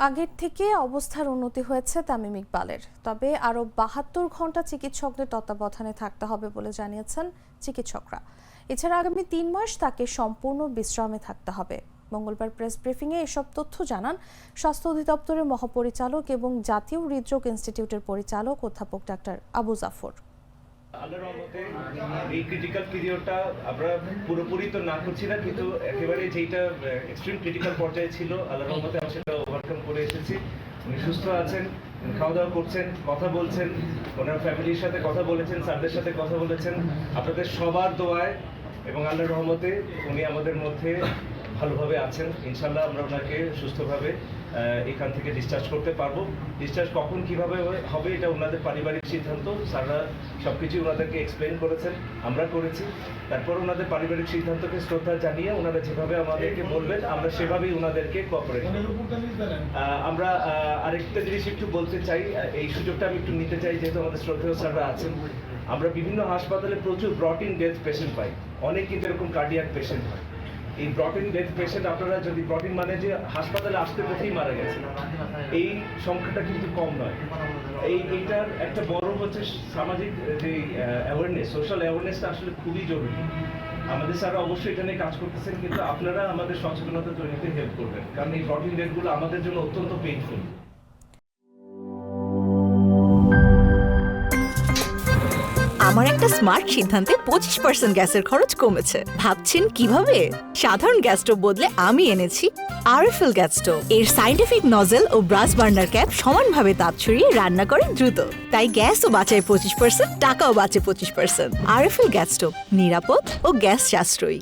আগের থেকে অবস্থার উন্নতি হয়েছে তামিম ইকবালের, তবে আরও ৭২ ঘন্টা চিকিৎসকদের তত্ত্বাবধানে থাকতে হবে বলে জানিয়েছেন চিকিৎসকরা। এছাড়া আগামী ৩ মাস তাকে সম্পূর্ণ বিশ্রামে থাকতে হবে। মঙ্গলবার প্রেস ব্রিফিংয়ে এসব তথ্য জানান স্বাস্থ্য অধিদপ্তরের মহাপরিচালক এবং জাতীয় হৃদরোগ ইনস্টিটিউটের পরিচালক অধ্যাপক ডাক্তার আবু জাফর। আল্লাহর রহমতে এই ক্রিটিক্যাল পিরিয়ডটা আমরা পুরোপুরি তো না করছি না, কিন্তু একেবারে যেটা এক্সট্রিম ক্রিটিক্যাল পর্যায়ে ছিল আল্লাহর রহমতে আমরা সেটা ওভারকাম করে এসেছি। উনি সুস্থ আছেন, খাওয়া দাওয়া করছেন, কথা বলছেন, ওনার ফ্যামিলির সাথে কথা বলেছেন, স্যারদের সাথে কথা বলেছেন। আপনাদের সবার দোয়ায় এবং আল্লাহর রহমতে উনি আমাদের মধ্যে ভালোভাবে আছেন। ইনশাল্লাহ আমরা ওনাকে সুস্থভাবে এখান থেকে ডিসচার্জ করতে পারবো। ডিসচার্জ কখন কিভাবে হবে এটা ওনাদের পারিবারিক সিদ্ধান্ত। স্যাররা সব কিছুই ওনাদেরকে এক্সপ্লেন করেছেন, আমরা করেছি। তারপর ওনাদের পারিবারিক সিদ্ধান্তকে শ্রদ্ধা জানিয়ে ওনারা যেভাবে আমাদেরকে বলবেন আমরা সেভাবেই ওনাদেরকে কোঅপারেট করব। আমরা আরেকটা জিনিস একটু বলতে চাই, এই সুযোগটা আমি একটু নিতে চাই, যেহেতু আমাদের শ্রদ্ধেয় স্যাররা আছেন। আমরা বিভিন্ন হাসপাতালে প্রচুর ব্রট ইন ডেথ পেশেন্ট পাই, অনেক কিন্তু এরকম কার্ডিয়াক পেশেন্ট হয়। এই ব্রট ইন ডেথ পেশেন্ট, আপনারা যদি ব্রট ইন মানে যে হাসপাতালে আসতে পথেই মারা গেছে, এই সংখ্যাটা কিন্তু কম নয়। এইটার একটা বড় হচ্ছে সামাজিক যে অ্যাওয়ারনেস, সোশ্যাল অ্যাওয়ারনেসটা আসলে খুবই জরুরি। আমাদের স্যাররা অবশ্যই এটা নিয়ে কাজ করতেছেন, কিন্তু আপনারা আমাদের সচেতনতা তৈরিতে হেল্প করবেন, কারণ এই ব্রট ইন ডেথগুলো আমাদের জন্য অত্যন্ত পেইনফুল। আমার একটা স্মার্ট সিদ্ধান্তে 25% গ্যাসের খরচ কমেছে। ভাবছেন কিভাবে? সাধারণ গ্যাস স্টোভ বদলে আমি এনেছি আরএফএল গ্যাস স্টোভ। এর সাইন্টিফিক নজল ও ব্রাস বার্নার ক্যাপ সমানভাবে তাপ ছড়িয়ে রান্না করে দ্রুত, তাই গ্যাসও বাঁচায় 25%, টাকাও বাঁচে 25%। আরএফএল গ্যাস স্টোভ নিরাপদ ও গ্যাস সাশ্রয়ী।